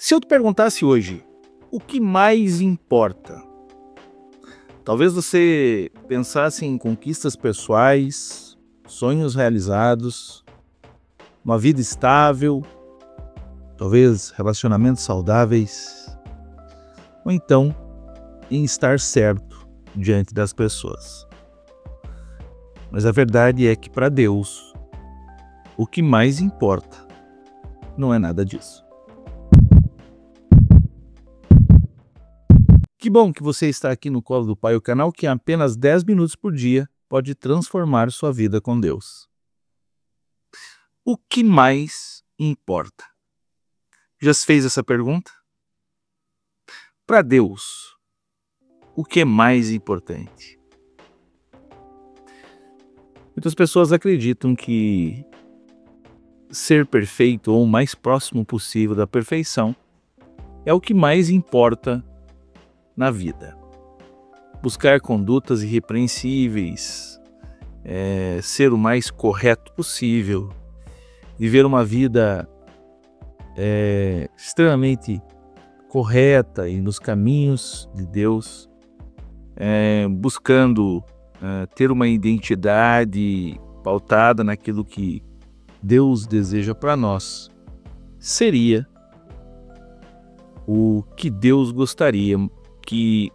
Se eu te perguntasse hoje, o que mais importa? Talvez você pensasse em conquistas pessoais, sonhos realizados, uma vida estável, talvez relacionamentos saudáveis, ou então em estar certo diante das pessoas. Mas a verdade é que para Deus, o que mais importa não é nada disso. Que bom que você está aqui no Colo do Pai, o canal que em apenas 10 minutos por dia pode transformar sua vida com Deus. O que mais importa? Já se fez essa pergunta? Para Deus, o que é mais importante? Muitas pessoas acreditam que ser perfeito ou o mais próximo possível da perfeição é o que mais importa na vida. Buscar condutas irrepreensíveis, ser o mais correto possível, viver uma vida extremamente correta e nos caminhos de Deus, buscando ter uma identidade pautada naquilo que Deus deseja para nós, seria o que Deus gostaria que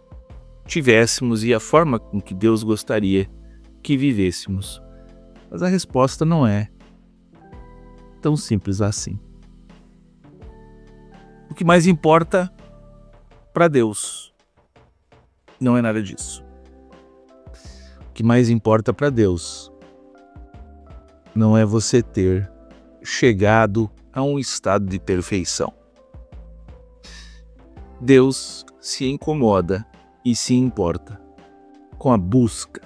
tivéssemos e a forma com que Deus gostaria que vivêssemos. Mas a resposta não é tão simples assim. O que mais importa para Deus não é nada disso. O que mais importa para Deus não é você ter chegado a um estado de perfeição. Deus se incomoda e se importa com a busca.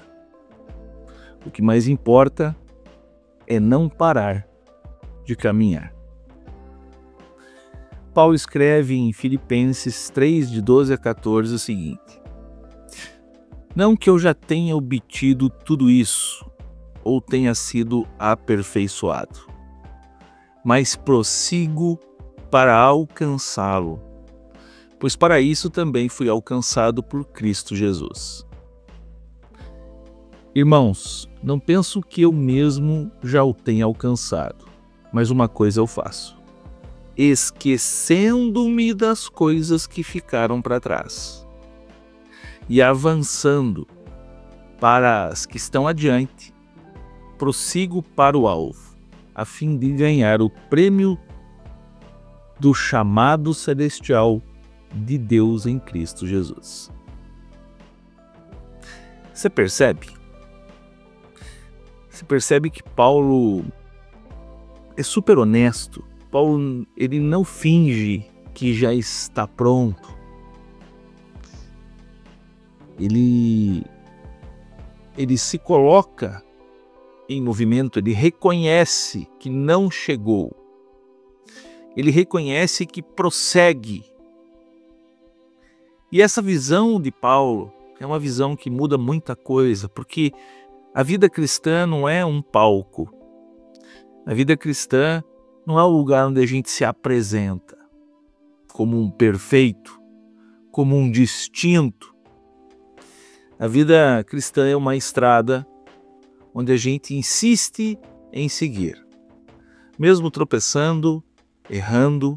O que mais importa é não parar de caminhar. Paulo escreve em Filipenses 3, de 12 a 14 o seguinte: não que eu já tenha obtido tudo isso, ou tenha sido aperfeiçoado, mas prossigo para alcançá-lo, pois para isso também fui alcançado por Cristo Jesus. Irmãos, não penso que eu mesmo já o tenha alcançado, mas uma coisa eu faço, esquecendo-me das coisas que ficaram para trás e avançando para as que estão adiante, prossigo para o alvo, a fim de ganhar o prêmio do chamado celestial de Deus em Cristo Jesus. Você percebe? Você percebe que Paulo é super honesto. Paulo, ele não finge que já está pronto. Ele se coloca em movimento, ele reconhece que não chegou. Ele reconhece que prossegue. E essa visão de Paulo é uma visão que muda muita coisa, porque a vida cristã não é um palco. A vida cristã não é o lugar onde a gente se apresenta como um perfeito, como um distinto. A vida cristã é uma estrada onde a gente insiste em seguir, mesmo tropeçando, errando,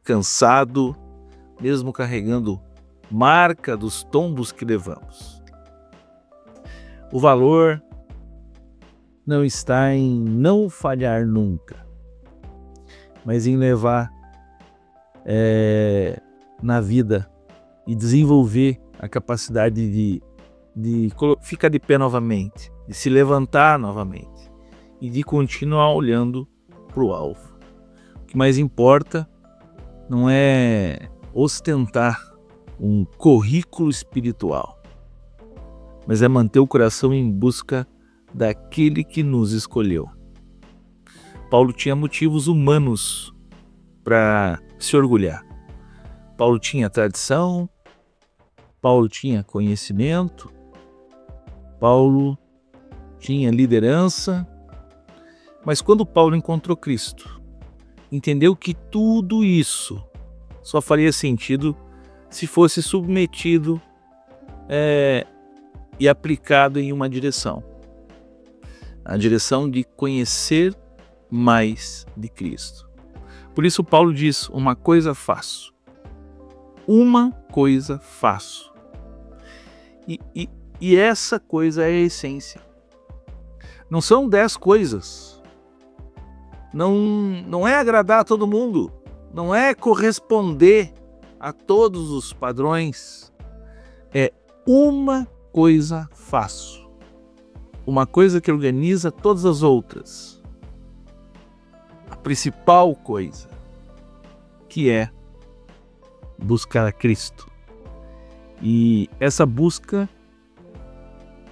cansado, mesmo carregando marca dos tombos que levamos. O valor não está em não falhar nunca, mas em levar na vida e desenvolver a capacidade de ficar de pé novamente, de se levantar novamente e de continuar olhando para o alvo. O que mais importa não é ostentar um currículo espiritual, mas é manter o coração em busca daquele que nos escolheu. Paulo tinha motivos humanos para se orgulhar. Paulo tinha tradição, Paulo tinha conhecimento, Paulo tinha liderança, mas quando Paulo encontrou Cristo, entendeu que tudo isso só faria sentido se fosse submetido e aplicado em uma direção. A direção de conhecer mais de Cristo. Por isso Paulo diz, uma coisa faço. Uma coisa faço. E essa coisa é a essência. Não são 10 coisas. Não é agradar a todo mundo. Não é corresponder a todos os padrões. É uma coisa faço. Uma coisa que organiza todas as outras. A principal coisa, que é buscar a Cristo. E essa busca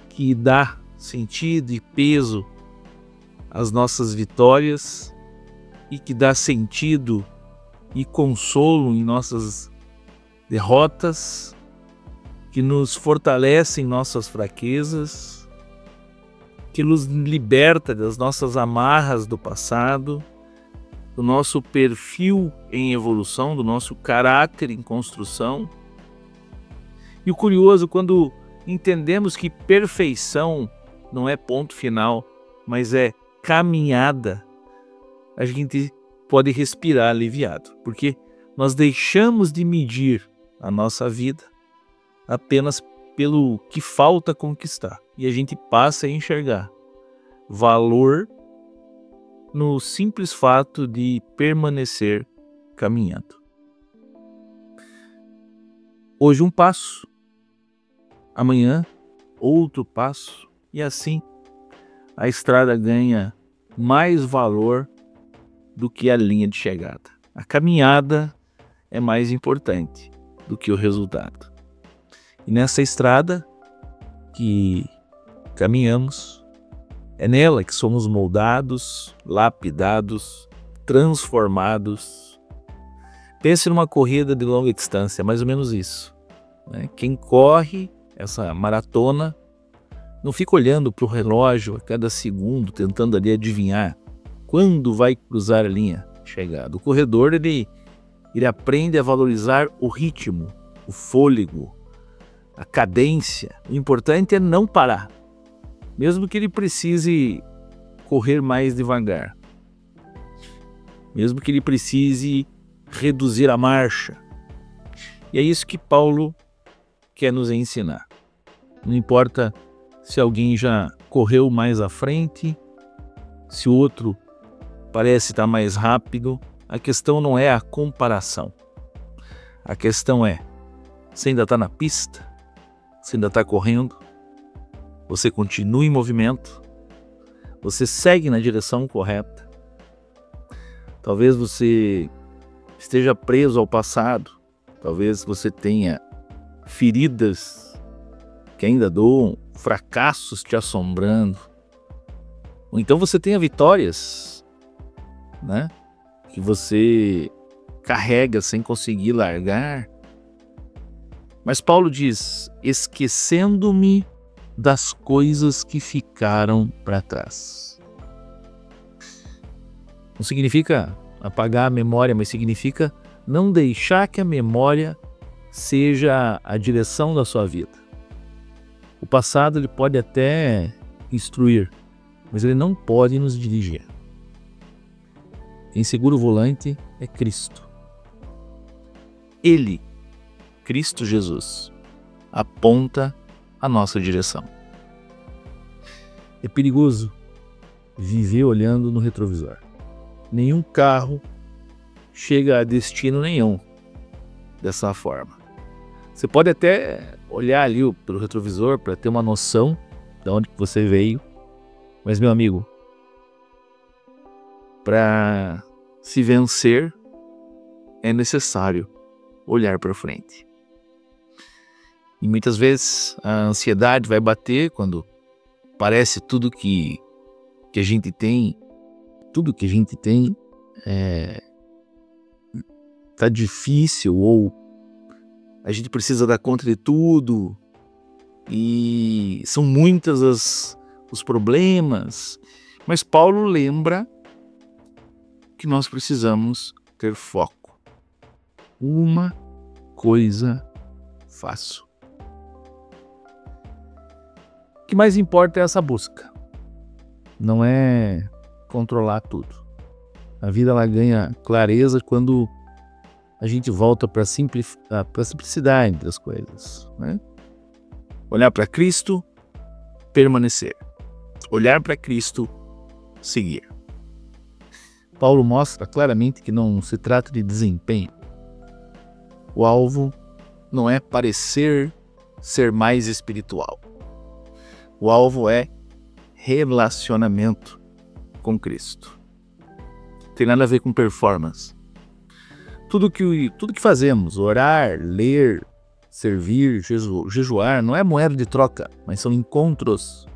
que dá sentido e peso às nossas vitórias e que dá sentido e consolo em nossas derrotas, que nos fortalece em nossas fraquezas, que nos liberta das nossas amarras do passado, do nosso perfil em evolução, do nosso caráter em construção. E o curioso, quando entendemos que perfeição não é ponto final, mas é caminhada, a gente pode respirar aliviado, porque nós deixamos de medir a nossa vida apenas pelo que falta conquistar, e a gente passa a enxergar valor no simples fato de permanecer caminhando. Hoje um passo, amanhã outro passo, e assim a estrada ganha mais valor do que a linha de chegada. A caminhada é mais importante do que o resultado. E nessa estrada que caminhamos, é nela que somos moldados, lapidados, transformados. Pense numa corrida de longa distância, mais ou menos isso, né? Quem corre essa maratona não fica olhando para o relógio a cada segundo, tentando ali adivinhar quando vai cruzar a linha de chegada. O corredor, ele aprende a valorizar o ritmo, o fôlego, a cadência. O importante é não parar, mesmo que ele precise correr mais devagar, mesmo que ele precise reduzir a marcha. E é isso que Paulo quer nos ensinar. Não importa se alguém já correu mais à frente, se o outro parece estar mais rápido, a questão não é a comparação. A questão é, você ainda está na pista? Você ainda está correndo? Você continua em movimento? Você segue na direção correta? Talvez você esteja preso ao passado. Talvez você tenha feridas que ainda doam, fracassos te assombrando. Ou então você tenha vitórias, né, que você carrega sem conseguir largar. Mas Paulo diz, esquecendo-me das coisas que ficaram para trás. Não significa apagar a memória, mas significa não deixar que a memória seja a direção da sua vida. O passado ele pode até instruir, mas ele não pode nos dirigir. Quem segura o volante é Cristo. Ele, Cristo Jesus, aponta a nossa direção. É perigoso viver olhando no retrovisor. Nenhum carro chega a destino nenhum dessa forma. Você pode até olhar ali pelo retrovisor para ter uma noção de onde você veio, mas, meu amigo, para se vencer é necessário olhar para frente. E muitas vezes a ansiedade vai bater quando parece tudo que a gente tem, tá difícil, ou a gente precisa dar conta de tudo, e são muitas os problemas. Mas Paulo lembra que nós precisamos ter foco. uma coisa faço. O que mais importa é essa busca. Não é controlar tudo. A vida ela ganha clareza quando a gente volta para a simplicidade das coisas, né? Olhar para Cristo, permanecer. Olhar para Cristo, seguir. Paulo mostra claramente que não se trata de desempenho. O alvo não é parecer ser mais espiritual. O alvo é relacionamento com Cristo. Tem nada a ver com performance. Tudo que fazemos, orar, ler, servir, jejuar, não é moeda de troca, mas são encontros.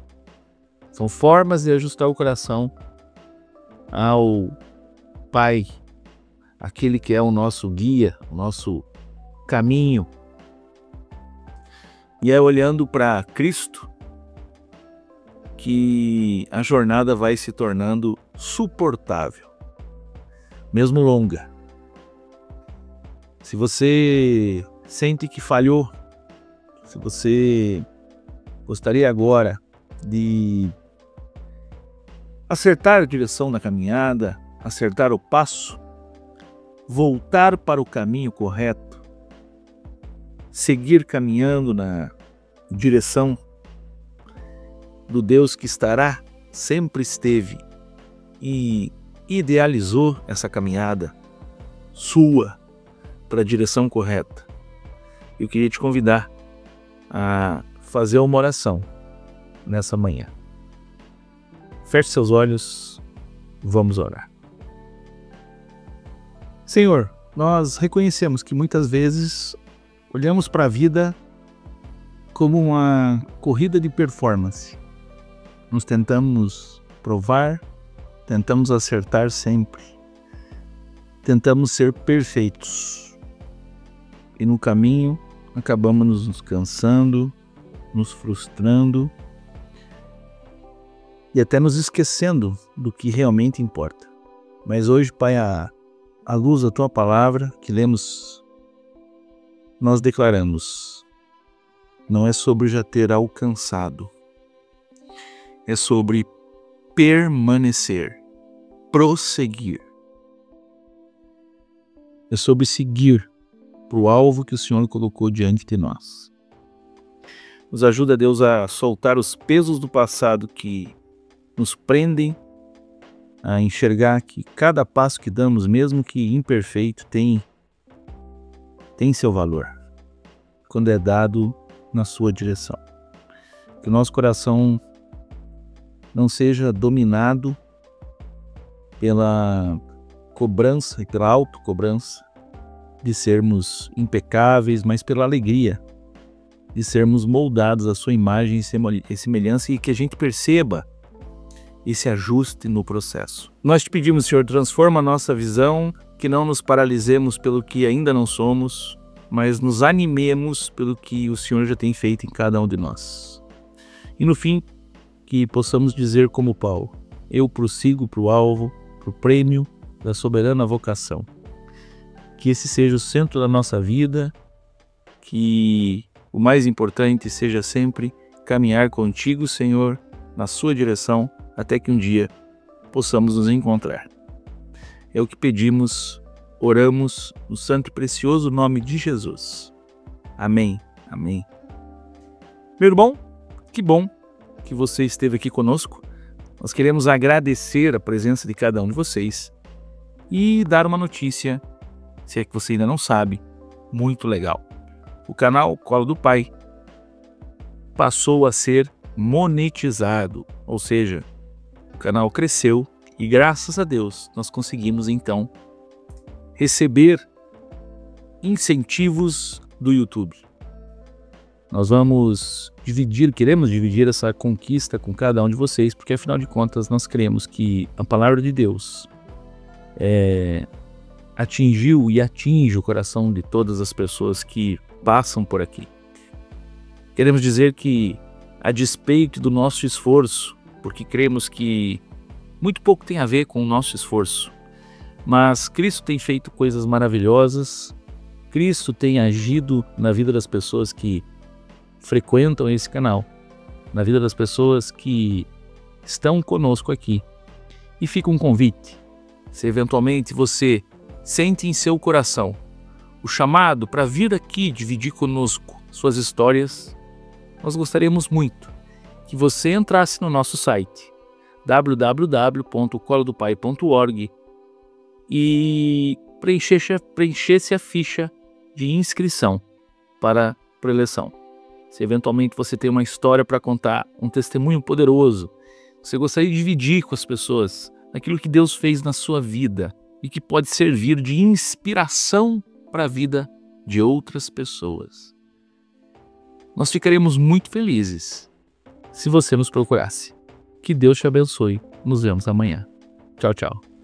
São formas de ajustar o coração ao Pai, aquele que é o nosso guia, o nosso caminho. E é olhando para Cristo que a jornada vai se tornando suportável, mesmo longa. Se você sente que falhou, se você gostaria agora de acertar a direção da caminhada, acertar o passo, voltar para o caminho correto, seguir caminhando na direção do Deus que estará, sempre esteve e idealizou essa caminhada sua para a direção correta. Eu queria te convidar a fazer uma oração nessa manhã. Feche seus olhos, vamos orar. Senhor, nós reconhecemos que muitas vezes olhamos para a vida como uma corrida de performance. Nos tentamos provar, tentamos acertar sempre, tentamos ser perfeitos. E no caminho acabamos nos cansando, nos frustrando e até nos esquecendo do que realmente importa. Mas hoje, Pai, à luz da Tua Palavra que lemos, nós declaramos, não é sobre já ter alcançado, é sobre permanecer, prosseguir. É sobre seguir para o alvo que o Senhor colocou diante de nós. Nos ajuda, Deus, a soltar os pesos do passado que nos prendem, a enxergar que cada passo que damos, mesmo que imperfeito, tem seu valor, quando é dado na sua direção. Que o nosso coração não seja dominado pela cobrança e pela autocobrança de sermos impecáveis, mas pela alegria de sermos moldados à sua imagem e semelhança, e que a gente perceba esse ajuste no processo. Nós te pedimos, Senhor, transforma a nossa visão, que não nos paralisemos pelo que ainda não somos, mas nos animemos pelo que o Senhor já tem feito em cada um de nós. E no fim, que possamos dizer como Paulo: eu prossigo para o alvo, para o prêmio da soberana vocação. Que esse seja o centro da nossa vida, que o mais importante seja sempre caminhar contigo, Senhor, na sua direção, até que um dia possamos nos encontrar. É o que pedimos, oramos no santo e precioso nome de Jesus. Amém. Amém. Meu irmão, que bom que você esteve aqui conosco. Nós queremos agradecer a presença de cada um de vocês e dar uma notícia, se é que você ainda não sabe, muito legal. O canal Colo do Pai passou a ser monetizado, ou seja, o canal cresceu e, graças a Deus, nós conseguimos então receber incentivos do YouTube. Nós queremos dividir essa conquista com cada um de vocês, porque afinal de contas nós cremos que a palavra de Deus atingiu e atinge o coração de todas as pessoas que passam por aqui. Queremos dizer que, a despeito do nosso esforço, porque cremos que muito pouco tem a ver com o nosso esforço, mas Cristo tem feito coisas maravilhosas Cristo tem agido na vida das pessoas que frequentam esse canal, na vida das pessoas que estão conosco aqui. E fica um convite, se eventualmente você sente em seu coração o chamado para vir aqui dividir conosco suas histórias, nós gostaríamos muito que você entrasse no nosso site www.colodopai.org e preenchesse a ficha de inscrição para preleção. Se eventualmente você tem uma história para contar, um testemunho poderoso, você gostaria de dividir com as pessoas aquilo que Deus fez na sua vida e que pode servir de inspiração para a vida de outras pessoas, nós ficaremos muito felizes se você nos procurasse. Que Deus te abençoe. Nos vemos amanhã. Tchau, tchau.